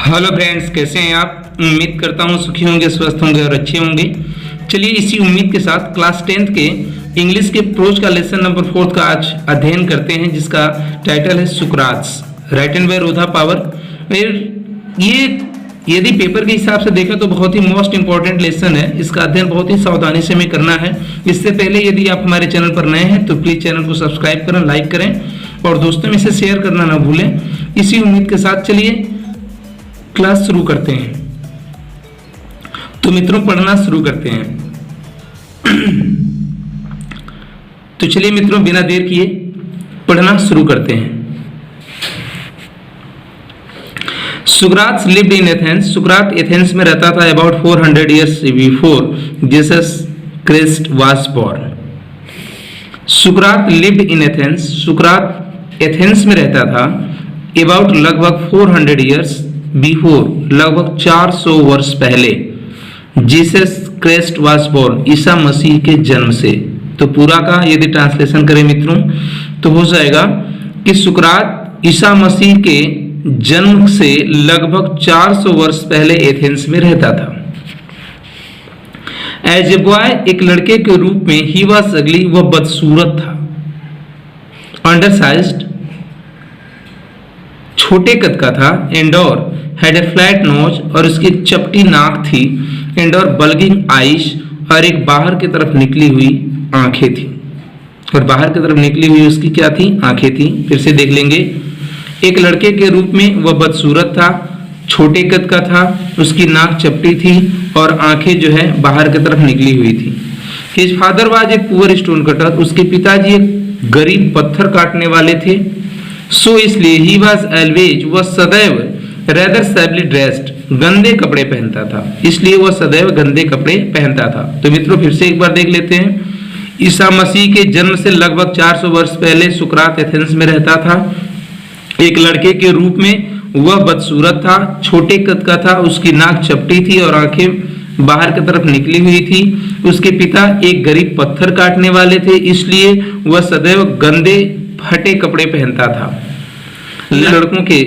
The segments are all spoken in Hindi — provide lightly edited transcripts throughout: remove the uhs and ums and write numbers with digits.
हेलो फ्रेंड्स, कैसे हैं आप। उम्मीद करता हूं सुखी होंगे, स्वस्थ होंगे और अच्छे होंगे। चलिए इसी उम्मीद के साथ क्लास 10th के इंग्लिश के प्रोज का लेसन नंबर 4 का आज अध्ययन करते हैं, जिसका टाइटल है सुकरात्स, राइटन बाय रोधा पावर। ये यदि पेपर के हिसाब से देखें तो बहुत ही मोस्ट इंपॉर्टेंट लेसन है। इसका अध्ययन बहुत ही सावधानी से हमें करना है। इससे पहले यदि आप हमारे चैनल पर नए हैं तो प्लीज चैनल को सब्सक्राइब करें, लाइक करें और दोस्तों में से शेयर करना ना भूलें। इसी उम्मीद के साथ चलिए क्लास शुरू करते हैं। तो मित्रों, पढ़ना शुरू करते हैं। तो चलिए मित्रों, बिना देर किए पढ़ना शुरू करते हैं। सुकरात lived in Athens. Sukrat Athens में रहता था about 400 years before Jesus Christ was born. Sukrat lived in Athens. Sukrat Athens में रहता था अबाउट लगभग 400 years बिफोर, लगभग 400 वर्ष पहले, Jesus Christ was born, Isa Masih के जन्म से। तो पूरा का यदि ट्रांसलेशन करें मित्रों तो हो जाएगा कि सुकरात ईसा मसीह के जन्म से लगभग 400 वर्ष पहले एथेंस में रहता था। एज ए बॉय, एक लड़के के रूप में, ही वाज अगली, वह बदसूरत था। अंडरसाइज्ड, छोटे कद का था। एंडोर हैड ए फ्लैट नोज, और उसकी चपटी नाक थी। एंडोर बल्गिंग आइज, और एक बाहर की तरफ निकली हुई आंखें थी। और बाहर की तरफ निकली हुई उसकी क्या थी? आंखें थी। फिर से देख लेंगे। एक लड़के के रूप में वह बदसूरत था, छोटे कद का था, उसकी नाक चपटी थी और आंखें जो है बाहर की तरफ निकली हुई थी। His father was a poor stone cutter, उसके पिताजी एक गरीब पत्थर काटने वाले थे। सो इसलिए ही वाज ऑलवेज, वह सदैव, रेदर सैबली ड्रेस्ड, गंदे कपड़े पहनता था। इसलिए वह सदैव गंदे कपड़े पहनता था। तो मित्रों फिर से एक बार देख लेते हैं। ईसा मसीह के जन्म से लगभग 400 वर्ष पहले सुकरात एथेंस में रहता था। एक लड़के के रूप में वह बदसूरत था, छोटे कद का था, उसकी नाक चपटी थी और आंखें बाहर की तरफ निकली हुई थी। उसके पिता एक गरीब पत्थर काटने वाले थे, इसलिए वह सदैव गंदे फटे कपड़े पहनता था। लड़कों के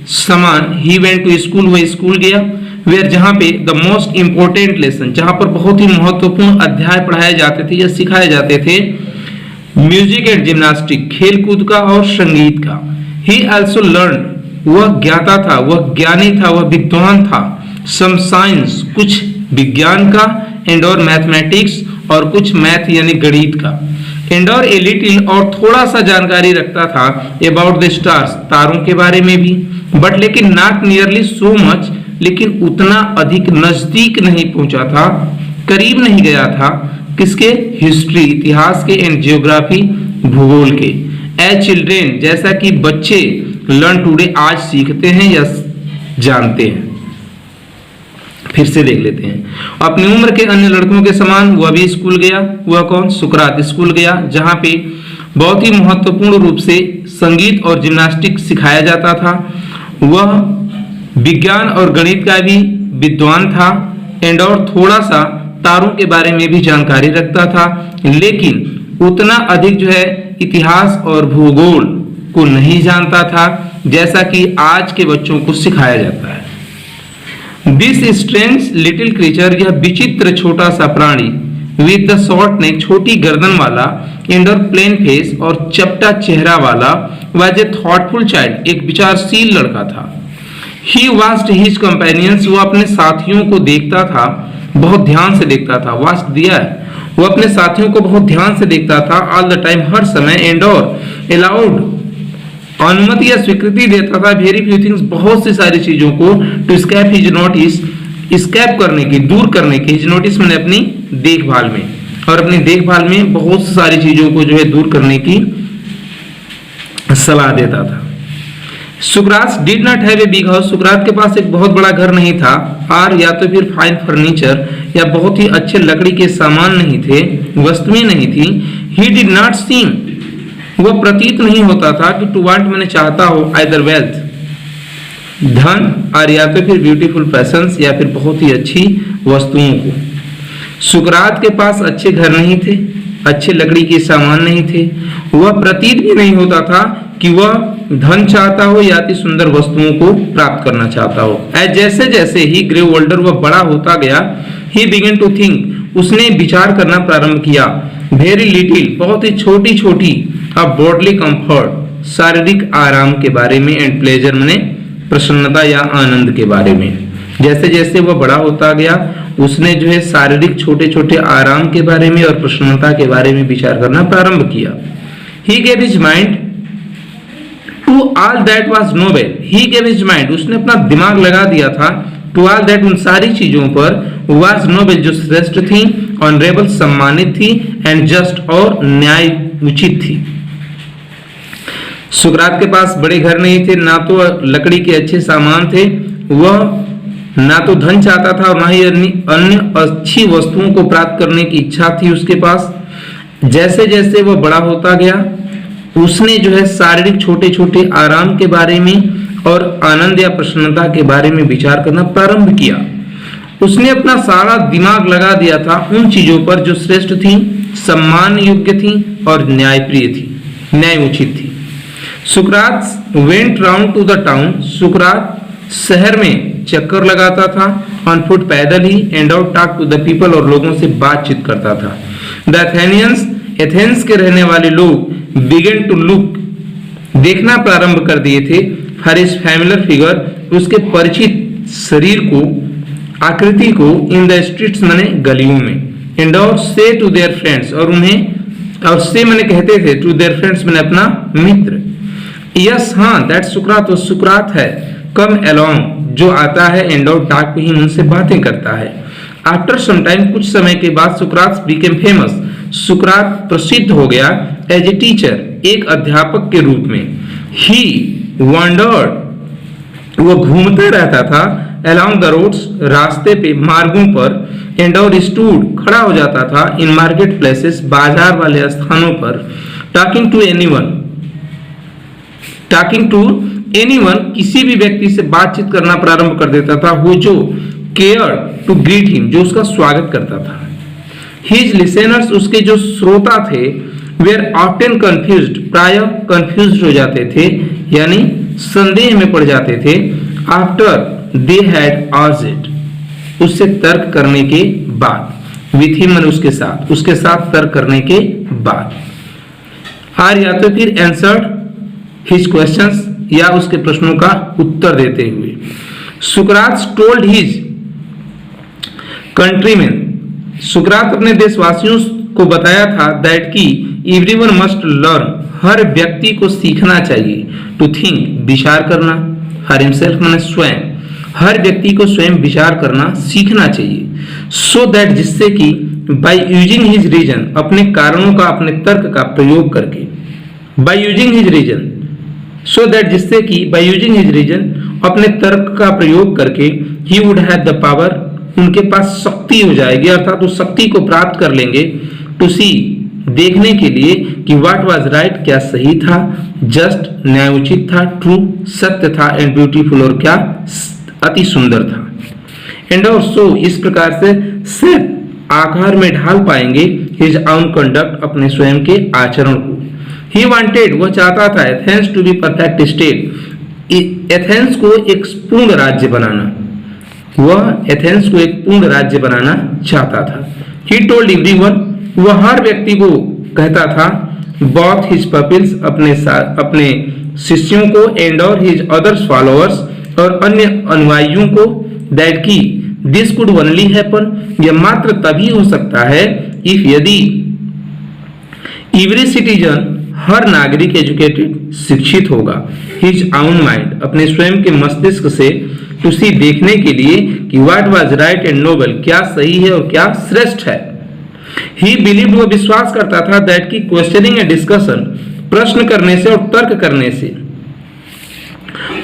समान ही वेंट टू स्कूल, वह स्कूल गया। वेयर, जहां पे द मोस्ट इंपॉर्टेंट लेसन, जहां पर बहुत ही महत्वपूर्ण अध्याय पढ़ाए जाते थे या सिखाए जाते थे, म्यूजिक एंड जिम्नास्टिक, खेल कूद का और संगीत का। ही ऑल्सो लर्न, वह ज्ञाता था, वह ज्ञानी था, वह विद्वान था। सम साइंस, कुछ विज्ञान का। एंड और मैथमेटिक्स, और कुछ मैथ यानी गणित का। एंड और ए लिटिल, और थोड़ा सा जानकारी रखता था अबाउट द स्टार्स, तारों के बारे में भी। बट लेकिन नॉट नियरली सो मच, लेकिन उतना अधिक नजदीक नहीं पहुंचा था, करीब नहीं गया था। किसके? हिस्ट्री, इतिहास के, एंड जियोग्राफी, भूगोल के। एज चिल्ड्रेन, जैसा कि बच्चे, लर्न टुडे, आज सीखते हैं या जानते हैं। फिर से देख लेते हैं। अपनी उम्र के अन्य लड़कों के समान वह भी स्कूल गया। वह कौन? सुकरात स्कूल गया, जहां पे बहुत ही महत्वपूर्ण रूप से संगीत और जिम्नास्टिक सिखाया जाता था। वह विज्ञान और गणित का भी विद्वान था। एंड और थोड़ा सा तारों के बारे में भी जानकारी रखता था, लेकिन उतना अधिक जो है इतिहास और भूगोल को नहीं जानता था, जैसा कि आज के बच्चों को सिखाया जाता है। दिस स्ट्रेंज लिटिल क्रीचर, यह विचित्र छोटा सा प्राणी, विद द शॉर्ट नेक, छोटी गर्दन वाला, एंड और प्लेन फेस, और चपटा चेहरा वाला, वाज ए थॉटफुल चाइल्ड, एक विचारशील लड़का था। ही वाच्ड हिज कंपेनियंस, वो अपने साथियों को देखता था, बहुत ध्यान से देखता था। वाच्ड दिया है, वो अपने साथियों को बहुत ध्यान से देखता था, ऑल द टाइम, हर समय। एंड और अलाउड, अनुमति या स्वीकृति देता था, वेरी फ्यू थिंग्स, बहुत सी सारी चीजों को, टू स्कैप हिज नोटिस, स्कैप करने की, दूर करने की। हिज नोटिस मैंने अपनी देखभाल में, और अपनी देखभाल में बहुत सारी चीजों को जो है दूर करने की सलाह देता था। सुकरात did not have a big house, सुकरात के पास एक बहुत बड़ा घर नहीं था। और या तो फिर फाइन फर्नीचर, या बहुत ही अच्छे लकड़ी के सामान नहीं थे, वस्तुएं नहीं थी। ही डिड नॉट सीम, वह प्रतीत नहीं होता था कि टू वांट, मैंने चाहता हो, आइदर वेल्थ, धन, और या तो फिर ब्यूटीफुल फैशंस, या फिर बहुत ही अच्छी वस्तुओं को। सुकरात के पास अच्छे घर नहीं थे, अच्छे लकड़ी के सामान नहीं थे। वह प्रतीत भी नहीं होता था कि वह धन चाहता हो या अति सुंदर वस्तुओं को प्राप्त करना चाहता हो। जैसे जैसे ही ग्रेव ओल्डर वह बड़ा होता गया, ही बिगन टू थिंक, उसने विचार करना प्रारंभ किया, वेरी लिटिल, बहुत ही छोटी छोटी, अब बॉडली कंफर्ट, शारीरिक आराम के बारे में, एंड प्लेजर माने प्रसन्नता या आनंद के बारे में। जैसे जैसे वह बड़ा होता गया, उसने जो है शारीरिक छोटे छोटे आराम के बारे में और प्रसन्नता के बारे में विचार करना प्रारंभ किया। He gave his mind to all that was noble. He gave his mind, उसने अपना दिमाग लगा दिया था, to all that, उन सारी चीजों पर, was noble, जो श्रेष्ठ थी, honorable, सम्मानित थी, and just, और न्याय उचित थी। सुकरात के पास बड़े घर नहीं थे, ना तो लकड़ी के अच्छे सामान थे, वह ना तो धन चाहता था और ना ही अन्य अच्छी वस्तुओं को प्राप्त करने की इच्छा थी उसके पास। जैसे जैसे वह बड़ा होता गया, उसने जो है शारीरिक छोटे छोटे आराम के बारे में और आनंद या प्रसन्नता के बारे में विचार करना प्रारंभ किया। उसने अपना सारा दिमाग लगा दिया था उन चीजों पर जो श्रेष्ठ थी, सम्मान योग्य थी और न्यायप्रिय थी, न्याय उचित थी। सुकरात went round to the town, सुकरात शहर में चक्कर लगाता था, ऑन फुट, पैदल ही, and out talk to the people, और लोगों से बातचीत करता था। द एथेनियंस, एथेंस के रहने वाले लोग, बिगन टू लुक, देखना प्रारंभ कर दिए थे, हर इस फैमिलियर फिगर, उसके परिचित शरीर को, आकृति को, इन द स्ट्रीट्स माने गलियों में, एंड और से टू देयर फ्रेंड्स, और उन्हें, और से माने कहते थे, टू देयर फ्रेंड्स माने अपना मित्र। यस, हाँ, दैट सुकरात, वो सुकरात है, कम अलोंग, जो आता है, एंड आउट टॉक, ही उनसे बातें करता है। आफ्टर सम टाइम, कुछ समय के बाद, सुकरात बिकेम फेमस, सुकरात प्रसिद्ध हो गया, एज ए टीचर, एक अध्यापक के रूप में। ही वंडर्ड, वो घूमता रहता था, अलोंग द रोड्स, रास्ते पे, मार्गों पर, एंड और स्टूड, खड़ा हो जाता था, इन मार्केट प्लेसेस, बाजार वाले स्थानों पर, talking to anyone, talking to anyone, किसी भी व्यक्ति से बातचीत करना प्रारंभ कर देता था, वो जो केयर टू ग्रीट हिम, जो उसका स्वागत करता था। हिज लिसनर्स, उसके जो श्रोता थे, वेर ऑफ्टन कंफ्यूज्ड, प्राय कंफ्यूज्ड हो जाते थे, यानी संदेह में पड़ जाते थे, आफ्टर दे हैड आस्क्ड, उससे तर्क करने के बाद, विथ हिम, उसके साथ तर्क करने के बाद, और या तो फिर आंसर्ड हिज क्वेश्चंस, या उसके प्रश्नों का उत्तर देते हुए। सुकरात टोल्ड हिज कंट्रीमैन, सुकरात अपने देशवासियों को बताया था, दैट की एवरीवन मस्ट लर्न, हर व्यक्ति को सीखना चाहिए, टू थिंक, विचार करना, हर हिमसेल्फ माने स्वयं, हर व्यक्ति को स्वयं विचार करना सीखना चाहिए, सो दैट, जिससे कि बाय यूजिंग हिज रीजन, अपने कारणों का, अपने तर्क का प्रयोग करके, by using his reason, so that, जिससे कि बाय यूजिंग हिज रीजन, अपने तर्क का प्रयोग करके, he would have the power, उनके पास शक्ति हो जाएगी, अर्थात उस शक्ति को प्राप्त कर लेंगे, टू सी, देखने के लिए कि व्हाट वाज राइट, क्या सही था, जस्ट, न्यायोचित था, ट्रू, सत्य था, एंड ब्यूटीफुल, और क्या अति सुंदर था, एंड और सो, इस प्रकार से सेट, आकार में ढाल पाएंगे, हिज आउन कंडक्ट, अपने स्वयं के आचरण को। He wanted, वह चाहता था, Athens to be perfect state, Athens को एक पूर्ण राज्य बनाना, वह एथेंस को एक पूर्ण राज्य बनाना चाहता था। He told everyone, वह हर व्यक्ति को कहता था, both his pupils, अपने शिष्यों को, and और his others followers, और अन्य अनुयायियों को, that की this could only happen, यह मात्र तभी हो सकता है, if, यदि, every citizen, हर नागरिक एजुकेटेड, शिक्षित होगा, हिज आउन माइंड, अपने स्वयं के मस्तिष्क से, टू सी, देखने के लिए कि what was right and noble, क्या सही है और क्या श्रेष्ठ है। ही बिलीव्ड, वो विश्वास करता था, दैट की क्वेश्चनिंग एंड डिस्कशन, प्रश्न करने से और तर्क करने से,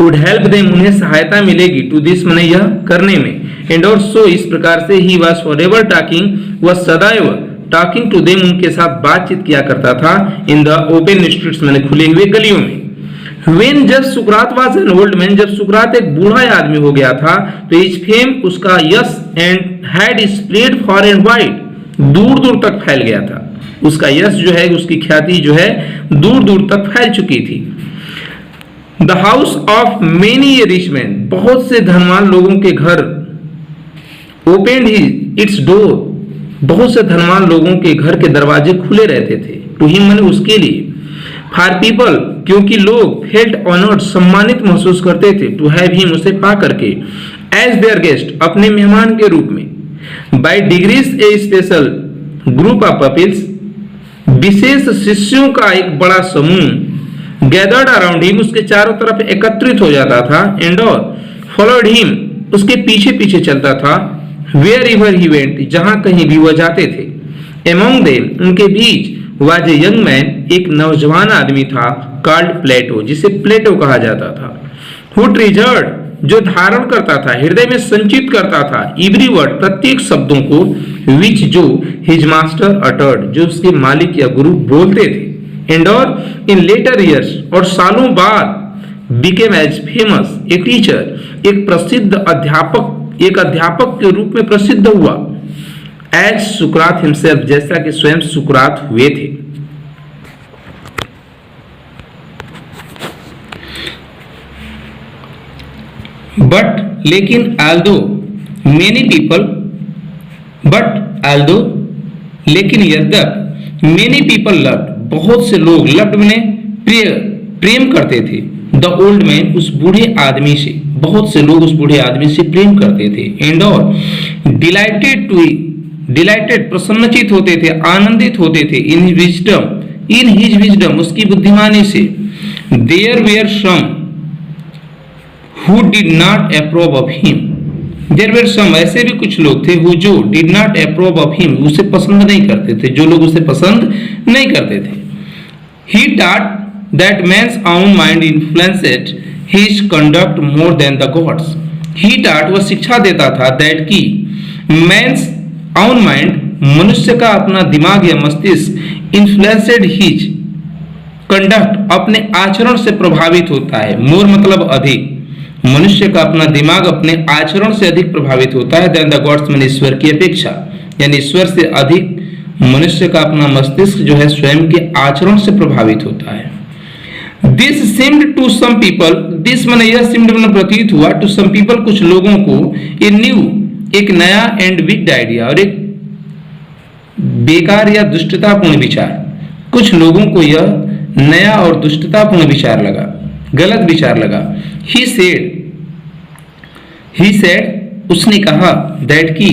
वुड हेल्प देम, उन्हें सहायता मिलेगी, टू दिस, माने यह करने में, एंड और सो, इस प्रकार से, ही वाज फॉरएवर टॉकिंग, वह सदैव टॉकिंग टू देम, उनके साथ बातचीत किया करता था, इन द ओपन स्ट्रीट्स, मैंने खुले हुए गलियों में। When, जब सुकरात वाज एन ओल्ड मैन, जब सुकरात एक बूढ़ा आदमी हो गया था, तो हिज फेम, उसका यश, and had spread far and wide, दूर दूर तक फैल गया था, उसका यश जो है, उसकी ख्याति जो है, दूर दूर तक फैल चुकी थी। The house of many rich man, बहुत से धनवान लोगों के घर, ओपेंड ही इट्स डोर, बहुत से धनवान लोगों के घर के दरवाजे खुले रहते थे, टू हिम माने उसके लिए, फॉर पीपल क्योंकि लोग, फेल्ट ऑनर्ड सम्मानित महसूस करते थे, टू हैव हिम उसे पा करके, एज देयर गेस्ट अपने मेहमान के रूप में, by degrees a special group of peoples विशेष शिष्यों का एक बड़ा समूह, गैदर्ड अराउंड हिम उसके चारों तरफ एकत्रित हो जाता था, एंड और फॉलोड हिम उसके पीछे पीछे चलता था, वेयर एवर ही वेंट जहां कहीं भी वह जाते थे, एमोंग देम उनके बीच वाज ए यंग मैन एक नौजवान आदमी था, कॉल्ड प्लेटो जिसे प्लेटो कहा जाता था, हु ट्रेजर्ड जो धारण करता था, हृदय में संचित करता था, एवरी वर्ड प्रत्येक शब्दों को, विच जो हिज मास्टर अटर्ड जो उसके मालिक या गुरु बोलते थे, एंड और इन लेटर ईयर्स और सालों बाद became as famous a teacher एक प्रसिद्ध अध्यापक, एक अध्यापक के रूप में प्रसिद्ध हुआ, एज सुकरात हिमसेल्फ जैसा कि स्वयं सुकरात हुए थे। बट लेकिन Aldous many people, but Aldous लेकिन यद्यप मेनी पीपल लव्ड बहुत से लोग, लव्ड में प्रेम करते थे, द ओल्ड मैन उस बूढ़े आदमी से, बहुत से लोग उस बूढ़े आदमी से प्रेम करते थे, एंड और डिलाइटेड प्रसन्नचित होते थे, आनंदित होते थे, इन हिज विजडम उसकी बुद्धिमानी से, there were some who did not approve of him, there were some ऐसे भी कुछ लोग थे हु जो did not approve of him उसे पसंद नहीं करते थे, जो लोग उसे पसंद नहीं करते थे, he taught that man's own mind influenced his conduct more than the gods, he taught वह शिक्षा देता था, दैट की मैन्स ओन माइंड मनुष्य का अपना दिमाग या मस्तिष्क, इन्फ्लुएंस्ड हिज कंडक्ट अपने आचरण से प्रभावित होता है, मोर मतलब अधिक, मनुष्य का अपना दिमाग अपने आचरण से अधिक प्रभावित होता है, देन द गॉड्स में ईश्वर की अपेक्षा, यानी ईश्वर से अधिक मनुष्य का अपना मस्तिष्क जो है स्वयं के आचरण से प्रभावित होता है। This seemed to some people, this माने यह सीम्ड माने प्रतीत हुआ, टू सम पीपल कुछ लोगों को, ए न्यू एक नया एंड विक्ड आइडिया और एक बेकार या दुष्टतापूर्ण विचार, कुछ लोगों को यह नया और दुष्टतापूर्ण विचार लगा, गलत विचार लगा। ही सेड उसने कहा, दैट की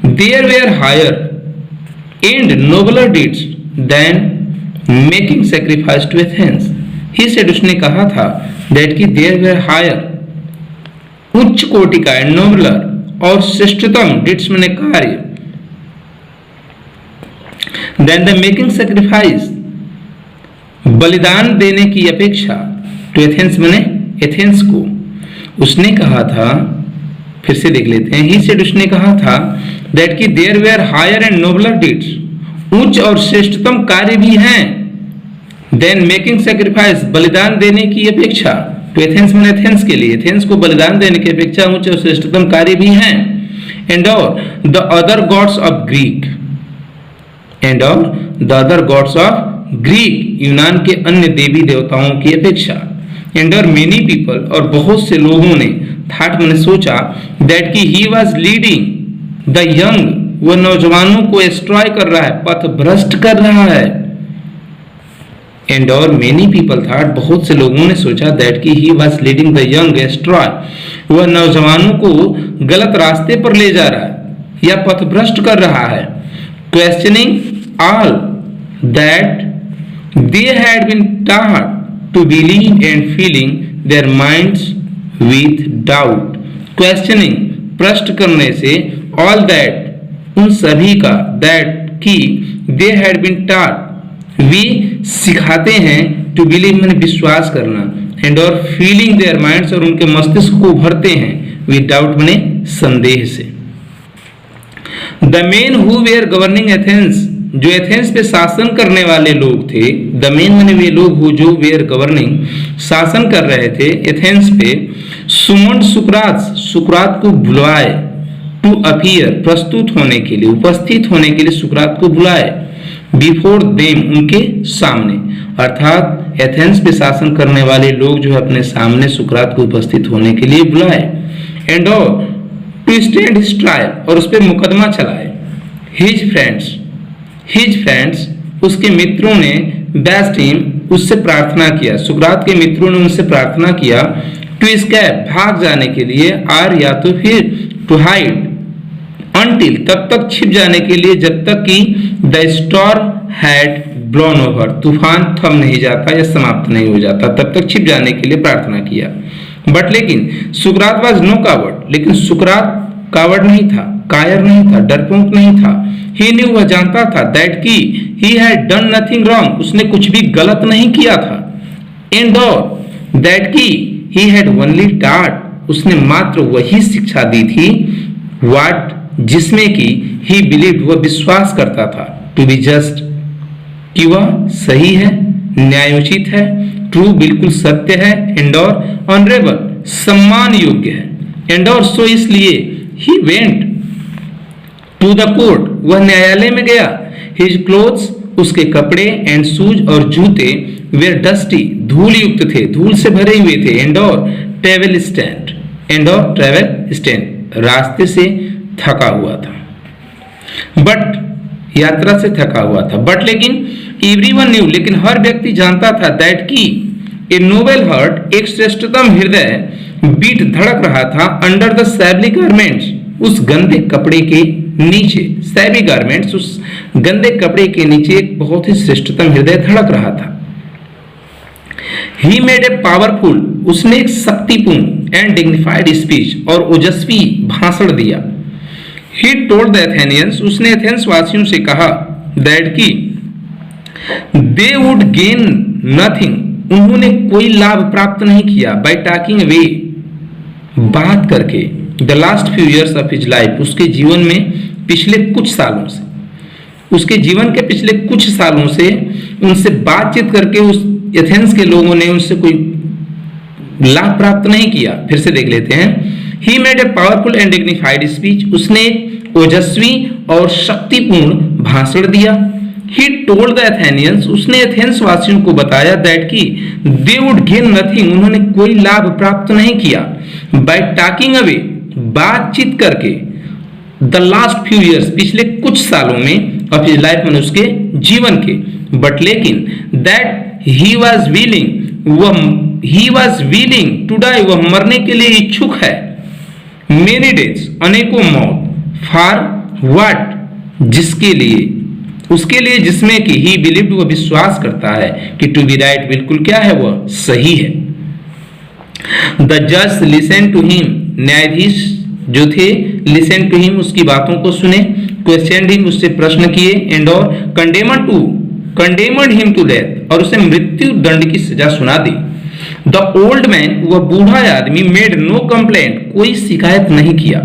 there were higher and nobler deeds than making sacrifice to Athens, he said उसने कहा था, दैट की देयर वेयर हायर उच्च कोटि का, एंड नोबलर और श्रेष्ठतम, डिट्स मैंने कार्य, देन द मेकिंग सैक्रिफाइस बलिदान देने की अपेक्षा, टू एथेंस मैंने एथेंस को, उसने कहा था, फिर से देख लेते हैं, ही सेड उसने कहा था, दैट की there were higher and nobler deeds उच्च और श्रेष्ठतम कार्य भी हैं, देन मेकिंग सैक्रिफाइस बलिदान देने की अपेक्षा, टू एथेंस मैंने एथेंस के लिए, एथेंस को बलिदान देने की अपेक्षा उच्च और श्रेष्ठतम कार्य भी हैं, एंड और the other gods of Greek, and और the other gods of Greek यूनान के अन्य देवी देवताओं की अपेक्षा, एंड और मेनी पीपल और बहुत से लोगों ने, थॉट मैंने सोचा, दैट की he was leading the young वह नौजवानों को एस्ट्रॉय कर रहा है, पथ भ्रष्ट कर रहा है, एंड और मेनी पीपल थॉट बहुत से लोगों ने सोचा, दैट की he was leading the young astray वह नौजवानों को गलत रास्ते पर ले जा रहा है या पथ भ्रष्ट कर रहा है, questioning all that they had been taught to believe and filling their minds with doubt, questioning प्रश्न करने से, all that उन सभी का, that की they had been taught वे सिखाते हैं, to believe मैंने विश्वास करना, and और filling their minds और उनके मस्तिष्क को भरते हैं with doubt मैंने संदेह से। The men who were governing Athens जो एथेंस पे शासन करने वाले लोग थे, द मेन माने वे लोग हो जो वेयर गवर्निंग शासन कर रहे थे एथेंस पे, सुमंड सुकरात को बुलाए, टू अपीयर प्रस्तुत होने के लिए, उपस्थित होने के लिए सुकरात को बुलाए, बिफोर देम उनके सामने, अर्थात एथेंस पे शासन करने वाले लोग जो है अपने सामने सुकरात को उपस्थित होने के लिए बुलाए, and to stand his trial, और उस पर मुकदमा चलाए। हिज फ्रेंड्स उसके मित्रों ने बेस्ट हिम, उससे प्रार्थना किया, सुकरात के मित्रों ने उनसे प्रार्थना किया, टू एस्केप, भाग जाने के लिए, आर या तो फिर टू हाइड, अनटिल, तब तक छिप जाने के लिए जब तक कि the storm had blown over, तूफान थम नहीं जाता या समाप्त नहीं हो जाता, तब तक छिप जाने के लिए प्रार्थना किया। बट लेकिन सुकरात वाज नो कावर्ड, लेकिन सुकरात कावर्ड नहीं था, कायर नहीं था, डरपोक नहीं था। ही न्यू, वह जानता था, दैट की he had done nothing wrong, उसने कुछ भी गलत नहीं किया था। एंड दैट की ही हैड ओनली टॉट, उसने मात्र वही शिक्षा दी थी, व्हाट, जिसमें कि ही बिलीव्ड, वह विश्वास करता था, टू बी जस्ट, कि वह सही है, न्यायोचित है, ट्रू, बिल्कुल सत्य है, एंड ऑनरेबल, सम्मान योग्य है, एंड सो इसलिए he went to the court, वह न्यायालय में गया। हिज क्लोथ्स, उसके कपड़े, एंड शूज, और जूते, वेर डस्टी, धूल युक्त थे, धूल से भरे हुए थे, एंड ट्रेवल स्टैंड, रास्ते से थका हुआ था, बट यात्रा से थका हुआ था। बट लेकिन एवरीवन न्यू, लेकिन हर व्यक्ति जानता था, दैट की ए नोबल हार्ट, एक श्रेष्ठतम हृदय बीट, धड़क रहा था, अंडर द सैबली गारमेंट्स, उस गंदे कपड़े के नीचे, सैबी गारमेंट्स, उस गंदे कपड़े के नीचे एक बहुत ही श्रेष्ठतम हृदय धड़क रहा था। ही मेड ए पावरफुल, उसने एक शक्तिपूर्ण एंड डिग्निफाइड स्पीच, और ओजस्वी भाषण दिया। ही टोल्ड द एथेनियंस, उसने एथेंस वासियों से कहा, दैट की दे वुड गेन नथिंग, उन्होंने कोई लाभ प्राप्त नहीं किया, बाय टॉकिंग अवे, बात करके, the last few years of his life, उसके जीवन में पिछले कुछ सालों से, उसके जीवन के पिछले कुछ सालों से उनसे बातचीत करके उस एथेंस के लोगों ने उनसे कोई लाभ प्राप्त नहीं किया। फिर से देख लेते हैं। He made a powerful and dignified speech, उसने एक ओजस्वी और शक्तिपूर्ण भाषण दिया। ही टोल्ड द एथेनियंस, उसने एथेंस वासियों को बताया, दैट की दे वुड गेन नथिंग, उन्होंने कोई लाभ प्राप्त नहीं किया, बाय टॉकिंग अवे, बातचीत करके, द लास्ट फ्यू ईयर्स, पिछले कुछ सालों में, ऑफ हिज लाइफ, में उसके जीवन के। बट लेकिन that he was willing to die, वह मरने के लिए इच्छुक है, मेनी डेज, अनेकों मौत, फॉर व्हाट, जिसके लिए, उसके लिए जिसमें कि ही बिलीव्ड, वह विश्वास करता है कि टू बी राइट, बिल्कुल क्या है, वह सही है। द जज लिसन टू हिम, न्यायाधीश जो थे, लिसन टू हिम, उसकी बातों को सुने, क्वेश्चन हिम, उससे प्रश्न किए, एंड कंडेमड हिम टू डेथ, और उसे मृत्यु दंड की सजा सुना दी। द ओल्ड मैन, वह बूढ़ा आदमी, मेड नो कंप्लेंट, कोई शिकायत नहीं किया।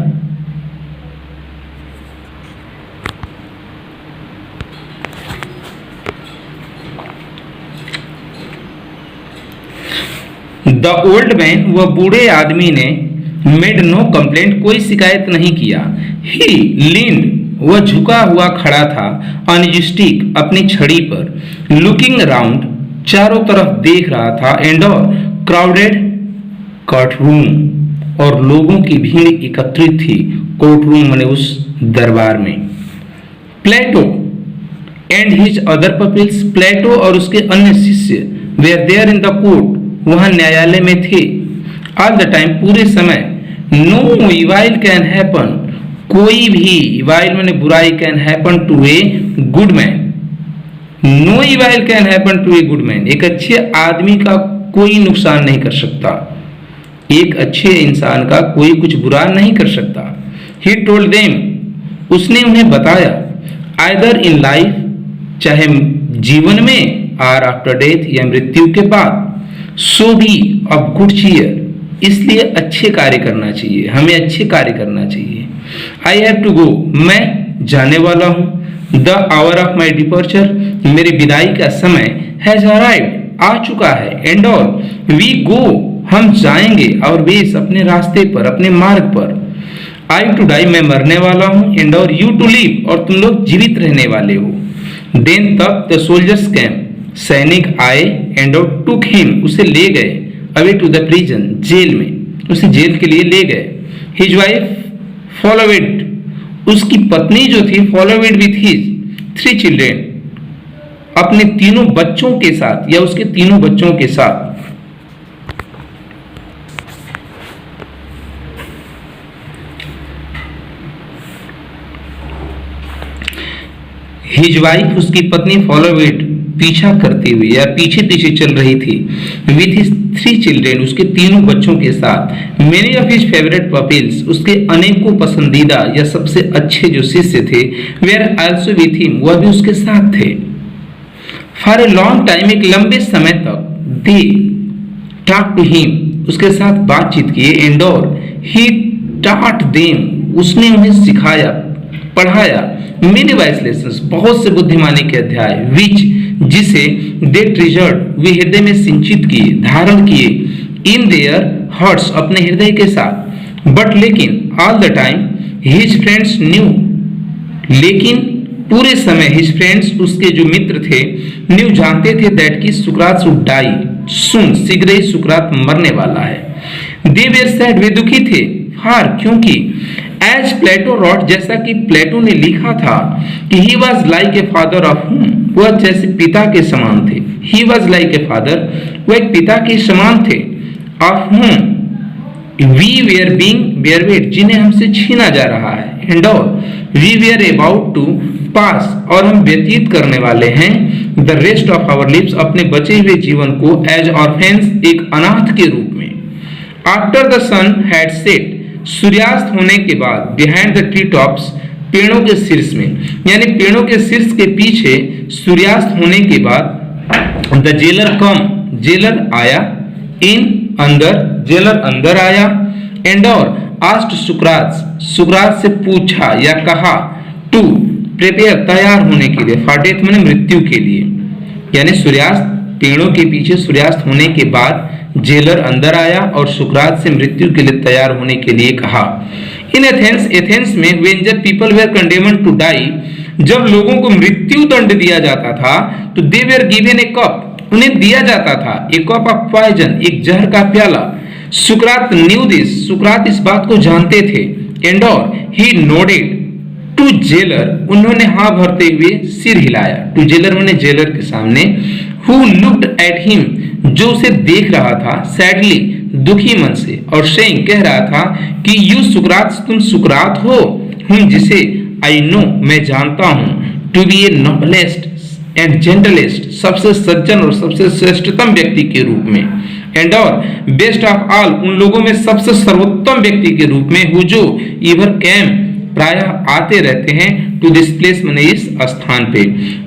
द ओल्ड मैन, वह बूढ़े आदमी ने, मेड नो कंप्लेंट, कोई शिकायत नहीं किया। ही लीन्ड, वह झुका हुआ खड़ा था, ऑन हिज स्टिक, अपनी छड़ी पर, लुकिंग अराउंड, चारों तरफ देख रहा था, एंड क्राउडेड कोर्ट रूम, और लोगों की भीड़ एकत्रित थी, कोर्ट रूम माने उस दरबार में। Plato and his other pupils, Plato और उसके अन्य शिष्य, were there in the court, वहां न्यायालय में थे। ऑल द टाइम, पूरे समय, नो इवाइल कैन हैपन, कोई भी, इवाइल माने बुराई, can happen to a good man, no evil can happen to a good man, एक अच्छे आदमी का कोई नुकसान नहीं कर सकता, एक अच्छे इंसान का कोई कुछ बुरा नहीं कर सकता। ही टोल्ड देम, उसने उन्हें बताया, आइदर इन लाइफ, चाहे जीवन में, आर आफ्टर डेथ, या मृत्यु के बाद, सो बी ऑफ गुड चीयर, इसलिए अच्छे कार्य करना चाहिए, हमें अच्छे कार्य करना चाहिए। आई हैव टू गो, मैं जाने वाला हूँ। The hour of my departure, मेरी विदाई का समय, हैज अराइव्ड, आ चुका है। एंड ऑल वी गो, हम जाएंगे, और वेस, अपने रास्ते पर, अपने मार्ग पर। आई टू डाई, मैं मरने वाला हूँ। एंड और यू टू लिव, और तुम लोग जीवित रहने वाले हो। देन तब द सोल्जर्स कैम, सैनिक आए एंड टुक हिम, उसे ले गए, अवे टू द प्रिजन, जेल में, उसे जेल के लिए ले गए। हिज वाइफ फॉलोवेड, उसकी पत्नी जो थी फॉलोवेड विथ हिज 3 चिल्ड्रेन, अपने तीनों बच्चों के साथ या उसके तीनों बच्चों के साथ। हिज वाइफ, उसकी पत्नी फॉलोवेड, पीछा करती हुई या पीछे पीछे चल रही थी, विथ हिज 3 चिल्ड्रेन, उसके तीनों बच्चों के साथ। मेनी ऑफ हिज फेवरेट पपील्स, उसके अनेकों पसंदीदा या सबसे अच्छे जो शिष्य थे, वेयर आल्सो विथ हिम, वह भी उसके साथ थे। फॉर ए लॉन्ग टाइम, एक लंबे समय तक, दे टॉक टू हिम, उसके साथ बातचीत किए, एंड और ही टॉट देम, उसने उन्हें सिखाया, पढ़ाया, मेनी वाइस लेसन्स, बहुत से बुद्धिमानी के अध्याय, विच, जिसे दे ट्रेजर्ड, वे हृदय में सिंचित किए, धारण किए, इन देयर हार्ट्स, अपने हृदय के साथ। बट लेकिन all the time his friends new, लेकिन पूरे समय हिज फ्रेंड्स, उसके जो मित्र थे, न्यू, जानते थे, दैट की सुकरात वुड डाई सून, शीघ्र ही सुकरात मरने वाला है। दे वेर सैड, वे दुखी थे, फार, क्योंकि एज प्लेटो रॉट, जैसा कि प्लेटो ने लिखा था कि he was like a father of हुम, वह जैसे पिता के समान थे। He was like a father, वह एक पिता के समान थे। Of whom we where being बेरवेड, जिन्हें हमसे छीना जा रहा है। एंड और we were about to pass, और हम व्यतीत करने वाले हैं, the rest of our lives, अपने बचे हुए जीवन को, एज ऑर्फेन्स, एक अनाथ के रूप में। After the sun had set, सूर्यास्त होने के बाद, बिहाइंड द ट्री टॉप्स, पेड़ों के शीर्ष में, यानी पेड़ों के शीर्ष के पीछे सूर्यास्त होने के बाद, द जेलर कम, जेलर आया, इन, अंदर, जेलर अंदर आया, एंड और आस्ट सुकरात, सुकरात से पूछा या कहा, टू प्रिपेयर, तैयार होने के लिए, फॉर डेथ, मैंने मृत्यु के लिए, यानी सूर्यास्त, पेड़ों के पीछे सूर्यास्त होने के बाद जेलर अंदर आया और सुकरात से मृत्यु के लिए तैयार होने के लिए कहा। इन एथेंस, एथेंस में, व्हेन जब people were condemned to die, जब लोगों को मृत्यु दंड दिया जाता था, तो they were given a cup, उन्हें दिया जाता था ए कप ऑफ पॉइजन, एक जहर का प्याला। सुकरात न्यू दिस, सुकरात इस बात को जानते थे। एंड और ही नोडेड टू जेलर, उन्होंने हाँ भरते हुए सिर हिलाया, टू जेलर मैंने जेलर के सामने, हु लुक्ड एट हिम, जो उसे देख रहा था, सैडली, दुखी मन से, और सेइंग, कह रहा था कि यू सुकरात, तुम सुकरात हो, हूं जिसे आई नो, मैं जानता हूं, to be a noblest and gentlest, सबसे सज्जन और सबसे श्रेष्ठतम व्यक्ति के रूप में। एंड और बेस्ट ऑफ ऑल, उन लोगों में सबसे सर्वोत्तम व्यक्ति के रूप में, हु जो इवर कैम, प्रायः आते रहते हैं, टू दिस प्लेस, मैंने इस स्थान पे।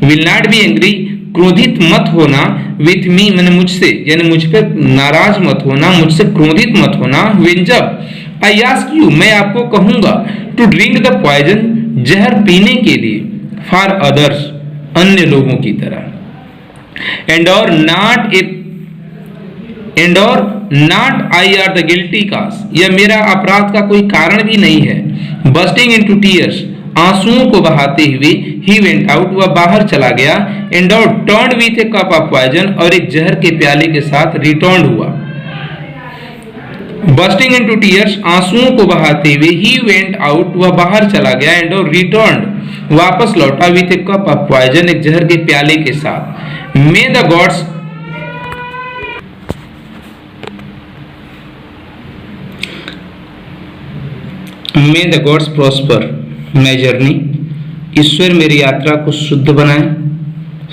विल नॉट बी एंग्री, क्रोधित मत होना, विथ मी, मैंने मुझसे, यानी मुझ पर नाराज मत होना, मुझसे क्रोधित मत होना, व्हेन जब आई आस्क यू, मैं आपको कहूंगा, टू ड्रिंक द पॉइजन, जहर पीने के लिए, फॉर अदर्स, अन्य लोगों की तरह। एंड और नॉट ए, एंड और not I are the guilty cause, यह मेरा अपराध का कोई कारण भी नहीं है। बस्टिंग इनटू टीयर्स, आंसुओं को बहाते हुए, ही वेंट आउट, वह बाहर चला गया। And out turn with a cup of poison, और एक जहर के प्याले के साथ रिटर्न हुआ। बस्टिंग इनटू टीयर्स, आंसुओं को बहाते हुए, ही वेंट आउट, वह बाहर चला गया। एंड आउट रिटर्न, वापस लौटा, with a cup of poison, एक जहर के प्याले के साथ। May the gods, may the gods prosper my journey, ईश्वर मेरी यात्रा को शुद्ध बनाए,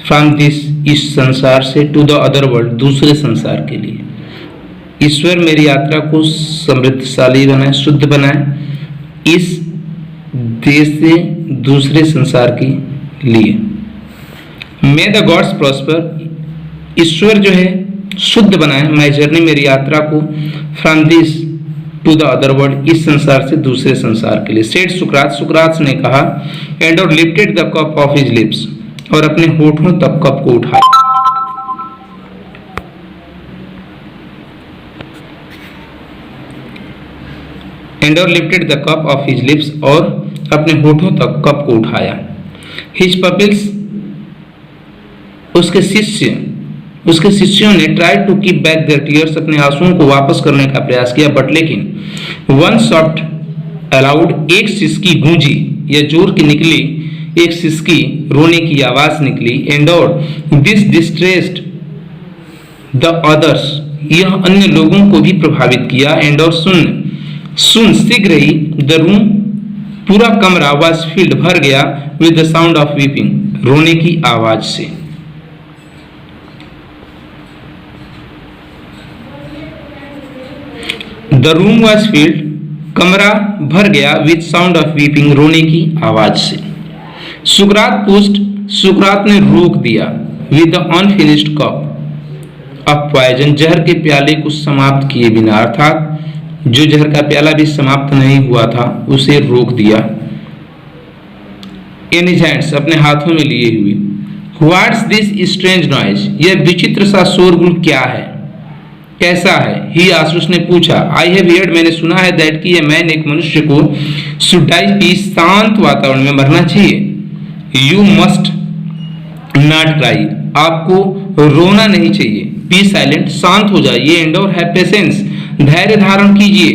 फ्रॉम दिस, इस संसार से, टू द अदर वर्ल्ड, दूसरे संसार के लिए। ईश्वर मेरी यात्रा को समृद्धशाली बनाए, शुद्ध बनाए, इस देश से दूसरे संसार के लिए। मे द गॉड्स प्रॉस्पर, ईश्वर जो है शुद्ध बनाए, माय जर्नी, मेरी यात्रा को, from this to the other world, इस संसार से दूसरे संसार के लिए। सेड सुकरात, सुकरात ने कहा, एंड और lifted the cup of his lips, और अपने होठों तक कप को उठाया। एंड और lifted the cup of his lips, और अपने होठों तक कप को उठाया। हिज पपिल्स, उसके शिष्य उसके शिष्यों ने try to keep back their tears, अपने आंसुओं को वापस करने का प्रयास किया, बट लेकिन वन सॉफ्ट अलाउड, एक सिसकी गूंजी या जोर की निकली, एक सिसकी रोने की आवाज निकली, एंड और दिस डिस्ट्रेस्ड द अदर्स, यह अन्य लोगों को भी प्रभावित किया, एंड और सुन शीघ्र ही द रूम, पूरा कमरा वाज फील्ड, भर गया, with the sound of weeping, रोने की आवाज से। द रूम वाज फील्ड, कमरा भर गया, विद साउंड ऑफ वीपिंग, रोने की आवाज से। सुकरात पुस्ट, सुकरात ने रोक दिया, with the unfinished cup of poison, जहर के प्याले को समाप्त किए बिना, अर्थात जो जहर का प्याला भी समाप्त नहीं हुआ था उसे रोक दिया, इन हिज हैंड्स, अपने हाथों में लिए हुए। व्हाट्स दिस स्ट्रेंज नॉइज, यह विचित्र सा शोरगुल क्या है, कैसा है? ही आस्क्ड, उसने पूछा। आई हैव हर्ड, मैंने सुना है, दैट कि ए मैन, एक मनुष्य को शुड डाई पीस, शांत वातावरण में मरना चाहिए। यू मस्ट नॉट क्राई, आपको रोना नहीं चाहिए। बी साइलेंट, शांत हो जाइए। एंड और हैव पेशेंस, धैर्य धारण कीजिए।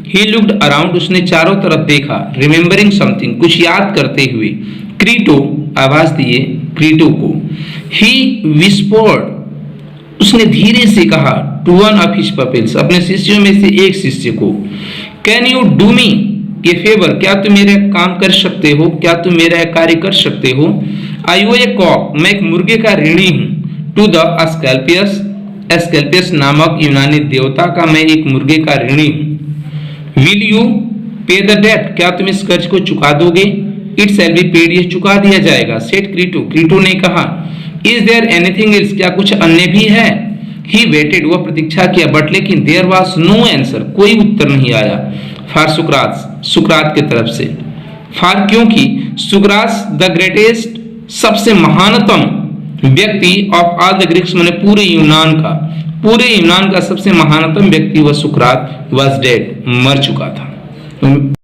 ही लुक्ड अराउंड, उसने चारों तरफ देखा। रिमेंबरिंग समथिंग, कुछ याद करते हुए। क्रीटो, आवाज दिए क्रीटो को। ही विस्पर्ड, उसने धीरे से कहा, टू वन ऑफ हिज पपिल्स, अपने शिष्यों में से एक शिष्य को। Can you do me A favour, क्या तुम मेरा काम कर सकते हो, क्या तुम मेरा कार्य कर सकते हो? आई ओ ए कॉक, मैं एक मुर्गे का ऋणी हूं। टू द एस्कैल्पियस, एस्कैल्पियस नामक यूनानी देवता का मैं एक मुर्गे का ऋणी हूं। विल यू पे द डेट, क्या तुम इस कर्ज को चुका दोगे? इट शैल बी पेड, यह चुका दिया जाएगा। सेड क्रीटो, क्रीटो ने कहा। इज देयर एनीथिंग एल्स, क्या कुछ अन्य भी है? ही वेटेड, वह प्रतीक्षा किया, बट लेकिन देयर वाज नो आंसर, कोई उत्तर नहीं आया। फॉर सुकरात, सुकरात की तरफ से। फॉर, क्योंकि सुकरात द ग्रेटेस्ट, सबसे महानतम व्यक्ति ऑफ ऑल द ग्रीक्स, माने पूरे यूनान का सबसे महानतम व्यक्ति वह सुकरात वाज डेड, मर चुका था।